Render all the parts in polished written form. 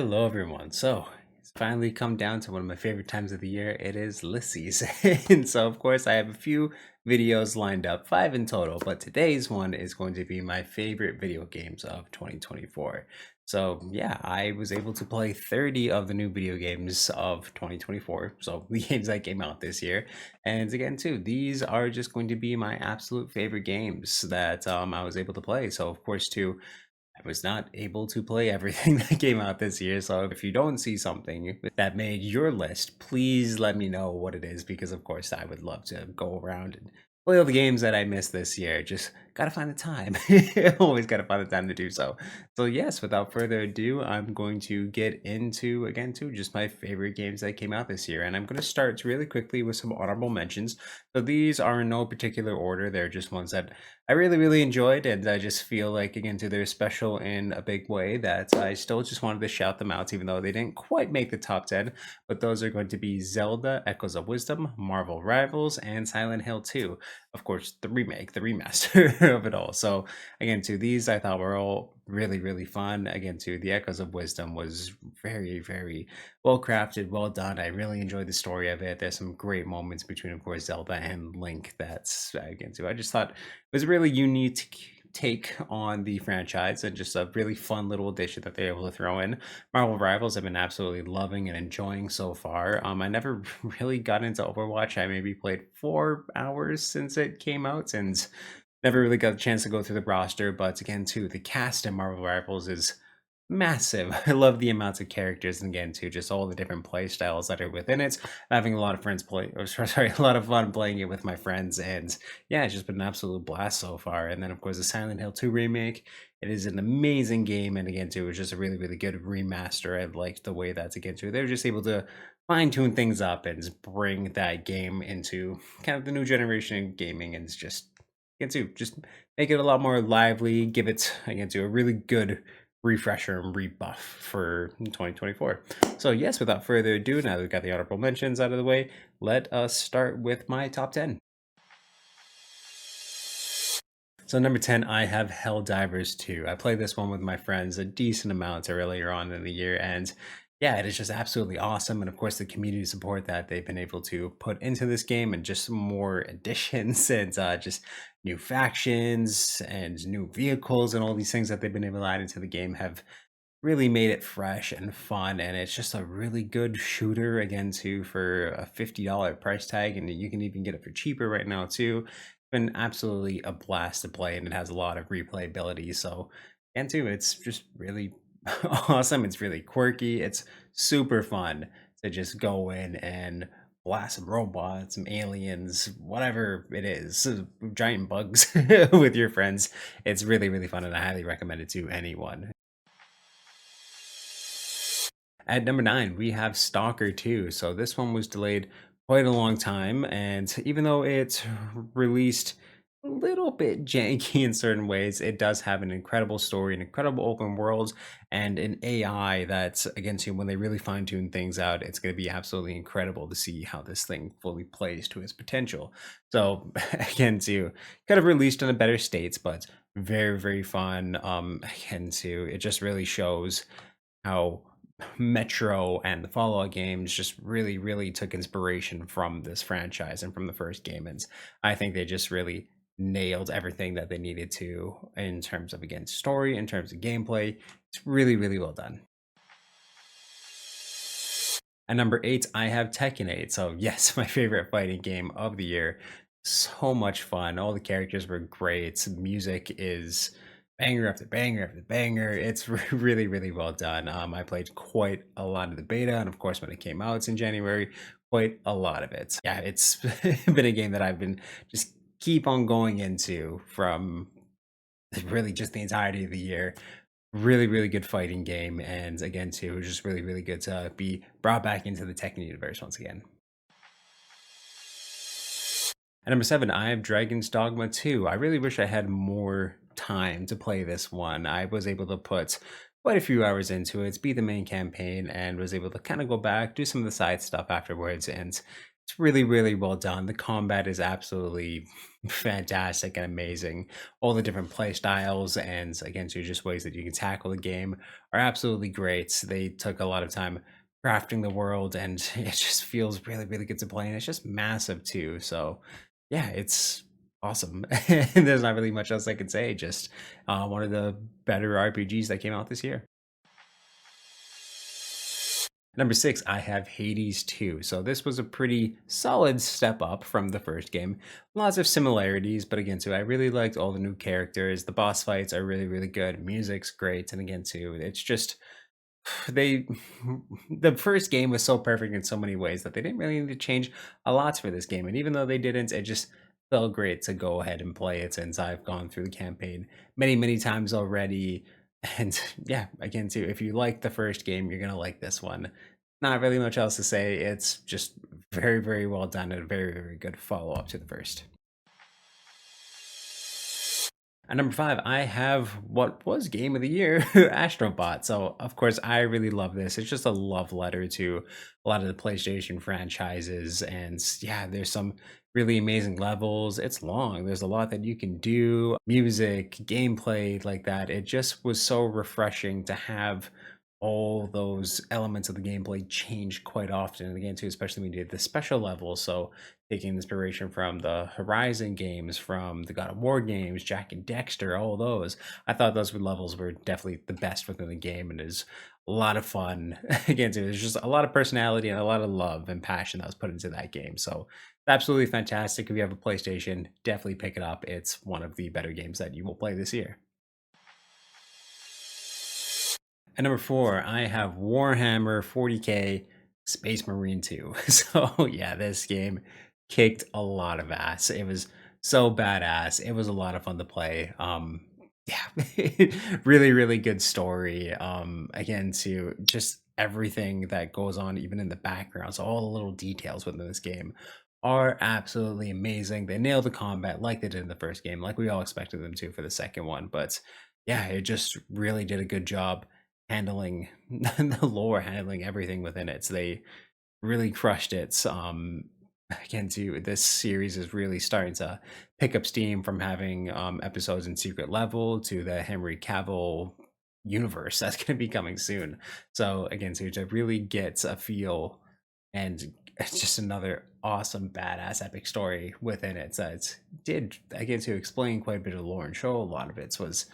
Hello, everyone. So it's finally come down to one of my favorite times of the year. It is list season. And so, of course, I have a few videos lined up, five in total, but today's one is going to be my favorite video games of 2024. So, yeah, I was able to play 30 of the new video games of 2024. So, the games that came out this year. And again, too, these are just going to be my absolute favorite games that I was able to play. So, of course, too. I was not able to play everything that came out this year, so if you don't see something that made your list, please let me know what it is because, of course, I would love to go around and play all the games that I missed this year. Just gotta find the time. Always gotta find the time to do so. So, yes, without further ado, I'm going to get into, again, to just my favorite games that came out this year. And I'm going to start really quickly with some honorable mentions. So, these are in no particular order, they're just ones that I really, really enjoyed, and I just feel like again too they're special in a big way that I still just wanted to shout them out, even though they didn't quite make the top 10. But those are going to be Zelda: Echoes of Wisdom, Marvel Rivals, and Silent Hill 2. Of course, the remake, the remaster of it all. So again, too, these I thought were all really, really fun. Again, too, the Echoes of Wisdom was very, very well crafted, well done. I really enjoyed the story of it. There's some great moments between, of course, Zelda and Link. That's again, too. I just thought was a really unique take on the franchise and just a really fun little addition that they're able to throw in. Marvel Rivals I've been absolutely loving and enjoying so far. I never really got into Overwatch. I maybe played 4 hours since it came out and never really got a chance to go through the roster. But again, too, the cast in Marvel Rivals is massive. I love the amounts of characters and again too, just all the different play styles that are within it. I'm having a lot of friends play or sorry, a lot of fun playing it with my friends and yeah, it's just been an absolute blast so far. And then of course the Silent Hill 2 remake. It is an amazing game and again too, it was just a really, really good remaster. I liked the way that's again too. They were just able to fine tune things up and just bring that game into kind of the new generation of gaming and it's just again too, just make it a lot more lively, give it again to a really good refresher and rebuff for 2024. So, yes, without further ado, now that we've got the honorable mentions out of the way, let us start with my top 10. So, number 10, I have Helldivers 2. I played this one with my friends a decent amount earlier on in the year, and yeah, it is just absolutely awesome. And of course, the community support that they've been able to put into this game, and just some more additions and just new factions and new vehicles, and all these things that they've been able to add into the game have really made it fresh and fun, and it's just a really good shooter again too for a $50 price tag, and you can even get it for cheaper right now too. Been absolutely a blast to play, and it has a lot of replayability. So, and too, it's just really awesome. It's really quirky. It's super fun to just go in and blast some robots, some aliens, whatever it is, giant bugs with your friends. It's really, really fun, and I highly recommend it to anyone. At number 9, we have Stalker 2. So this one was delayed quite a long time, and even though it's released a little bit janky in certain ways, it does have an incredible story, an incredible open world, and an AI that's against you when they really fine tune things out. It's going to be absolutely incredible to see how this thing fully plays to its potential. So again, to kind of released in a better states, but very, very fun. Again, to it just really shows how Metro and the Fallout games just really, really took inspiration from this franchise and from the first game. And I think they just really nailed everything that they needed to in terms of, again, story, in terms of gameplay. It's really, really well done. At number 8, I have Tekken 8. So, yes, my favorite fighting game of the year. So much fun. All the characters were great. Music is banger after banger after banger. It's really, really well done. I played quite a lot of the beta, and of course, when it came out in January, quite a lot of it. Yeah, it's been a game that I've been just keep on going into from really just the entirety of the year. Really, really good fighting game, and again, too, it was just really, really good to be brought back into the Tekken universe once again. At number 7, I have Dragon's Dogma 2. I really wish I had more time to play this one. I was able to put quite a few hours into it, beat the main campaign, and was able to kind of go back, do some of the side stuff afterwards. And It's really, really well done. The combat is absolutely fantastic and amazing. All the different play styles and again, so just ways that you can tackle the game are absolutely great. They took a lot of time crafting the world and it just feels really, really good to play. And it's just massive too. So yeah, it's awesome. And there's not really much else I could say. Just one of the better RPGs that came out this year. Number 6, I have Hades 2. So this was a pretty solid step up from the first game. Lots of similarities, but again, too, I really liked all the new characters. The boss fights are really, really good. Music's great, and again, too, it's just they the first game was so perfect in so many ways that they didn't really need to change a lot for this game. And even though they didn't, it just felt great to go ahead and play it since I've gone through the campaign many, many times already. And yeah, again, too, if you like the first game, you're gonna like this one. Not really much else to say. It's just very, very well done and a very, very good follow up to the first. At number 5, I have what was game of the year, Astrobot. So, of course, I really love this. It's just a love letter to a lot of the PlayStation franchises. And yeah, there's some really amazing levels. It's long, there's a lot that you can do, music, gameplay like that. It just was so refreshing to have all those elements of the gameplay change quite often. And again, too, especially when you did the special levels. So, taking inspiration from the Horizon games, from the God of War games, Jack and Dexter, all those. I thought those levels were definitely the best within the game and is a lot of fun. Again, too, there's just a lot of personality and a lot of love and passion that was put into that game. So absolutely fantastic. If you have a PlayStation, definitely pick it up. It's one of the better games that you will play this year. At number 4, I have Warhammer 40K Space Marine 2. So yeah, this game kicked a lot of ass. It was so badass. It was a lot of fun to play. Yeah, really, really good story. Again, to just everything that goes on, even in the background. So all the little details within this game are absolutely amazing. They nailed the combat like they did in the first game, like we all expected them to for the second one. But yeah, it just really did a good job handling the lore, handling everything within it. So they really crushed it. Again, too, this series is really starting to pick up steam from having episodes in Secret Level to the Henry Cavill universe that's going to be coming soon. So again, so to really get a feel and it's just another awesome, badass, epic story within it. So it did again to explain quite a bit of the lore and show a lot of it was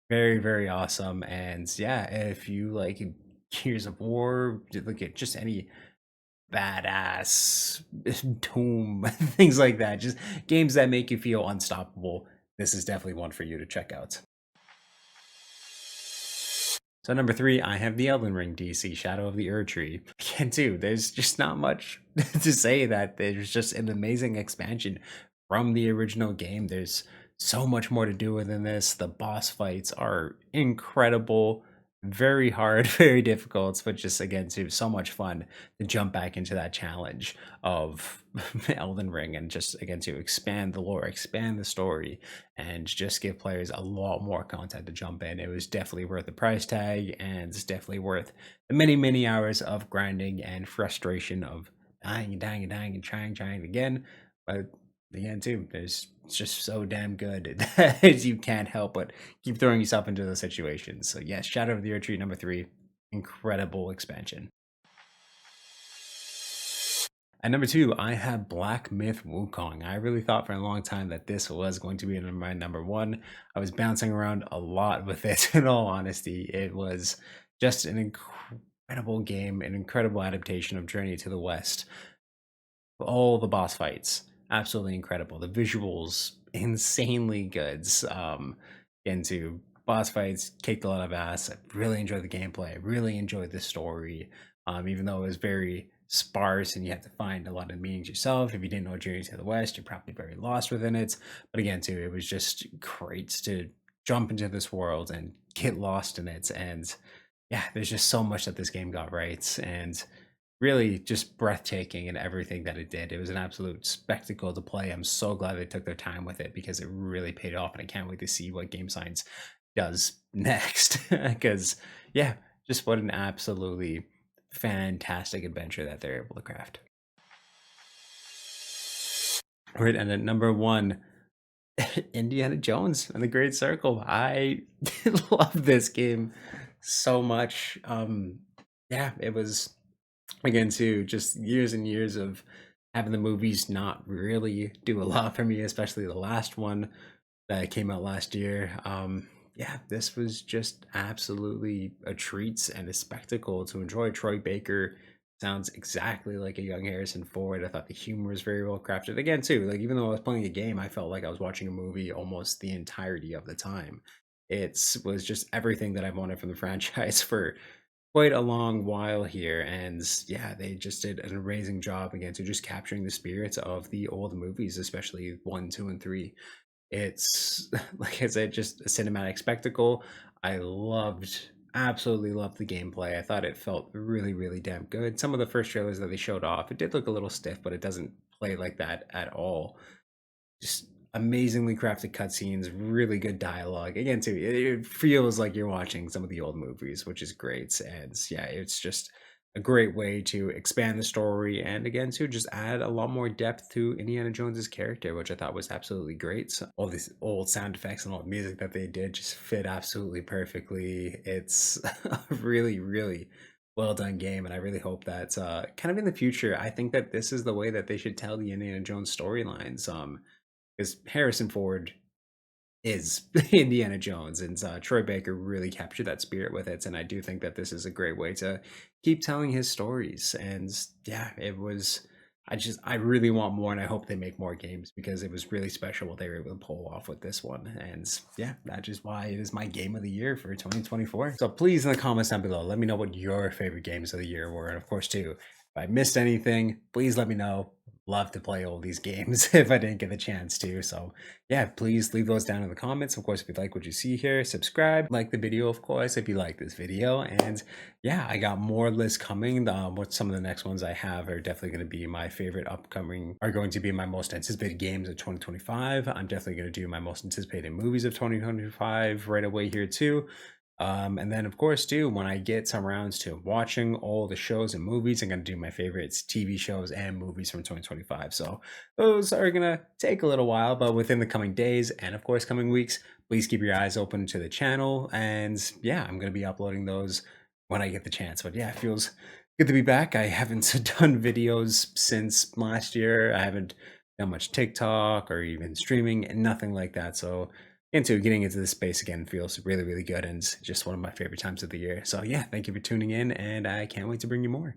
very, very awesome. And yeah, if you like Gears of War, look at just any badass Doom, things like that, just games that make you feel unstoppable. This is definitely one for you to check out. So number 3, I have the Elden Ring DC Shadow of the Erdtree. Again, too, there's just not much to say that there's just an amazing expansion from the original game. There's so much more to do within this. The boss fights are incredible, very hard, very difficult, but just again, too, so much fun to jump back into that challenge of Elden Ring and just again to expand the lore, expand the story, and just give players a lot more content to jump in. It was definitely worth the price tag, and it's definitely worth the many, many hours of grinding and frustration of dying and dying and dying and trying again. But again, too, there's it's just so damn good that you can't help but keep throwing yourself into those situations. So yes, Shadow of the Erdtree number 3, incredible expansion. At number 2, I have Black Myth Wukong. I really thought for a long time that this was going to be my number 1. I was bouncing around a lot with it, in all honesty. It was just an incredible game, an incredible adaptation of Journey to the West. All the boss fights, absolutely incredible. The visuals, insanely good. Into boss fights, kicked a lot of ass. I really enjoyed the gameplay. I really enjoyed the story. Even though it was very sparse and you had to find a lot of meanings yourself. If you didn't know Journey to the West, you're probably very lost within it. But again, too, it was just great to jump into this world and get lost in it. And yeah, there's just so much that this game got right. And really just breathtaking in everything that it did. It was an absolute spectacle to play. I'm so glad they took their time with it because it really paid off, and I can't wait to see what Game Science does next. Because yeah, just what an absolutely fantastic adventure that they're able to craft. Right, and at number one, Indiana Jones and the Great Circle. I love this game so much. Yeah, it was again too just years and years of having the movies not really do a lot for me, especially the last one that came out last year. Yeah, this was just absolutely a treat and a spectacle to enjoy. Troy Baker sounds exactly like a young Harrison Ford. I thought the humor was very well crafted. Again, too, like even though I was playing a game, I felt like I was watching a movie almost the entirety of the time. It was just everything that I've wanted from the franchise for quite a long while here. And yeah, they just did an amazing job again to just capturing the spirits of the old movies, especially one, two, and three. It's like I said, just a cinematic spectacle. I loved absolutely loved the gameplay. I thought it felt really, really damn good. Some of the first trailers that they showed off, it did look a little stiff, but it doesn't play like that at all. Just amazingly crafted cutscenes, really good dialogue. Again, too, it feels like you're watching some of the old movies, which is great. And yeah, it's just a great way to expand the story and again to just add a lot more depth to Indiana Jones's character, which I thought was absolutely great. So all these old sound effects and all the music that they did just fit absolutely perfectly. It's a really, really well done game, and I really hope that kind of in the future, I think that this is the way that they should tell the Indiana Jones storylines. Because Harrison Ford is Indiana Jones, and Troy Baker really captured that spirit with it. And I do think that this is a great way to keep telling his stories. And yeah, it was. I really want more, and I hope they make more games because it was really special what they were able to pull off with this one. And yeah, that's just why it is my game of the year for 2024. So please in the comments down below, let me know what your favorite games of the year were, and of course too, if I missed anything, please let me know. Love to play all these games if I didn't get the chance to. So yeah, please leave those down in the comments. Of course, if you like what you see here, subscribe, like the video, of course, if you like this video. And yeah, I got more lists coming. What some of the next ones I have are definitely going to be my favorite upcoming, are going to be my most anticipated games of 2025. I'm definitely going to do my most anticipated movies of 2025 right away here too. And then, of course, too, when I get some rounds to watching all the shows and movies, I'm going to do my favorites TV shows and movies from 2025. So those are going to take a little while, but within the coming days and, of course, coming weeks, please keep your eyes open to the channel. And yeah, I'm going to be uploading those when I get the chance. But yeah, it feels good to be back. I haven't done videos since last year. I haven't done much TikTok or even streaming, and nothing like that. So getting into this space again feels really, really good and just one of my favorite times of the year. So yeah, thank you for tuning in, and I can't wait to bring you more.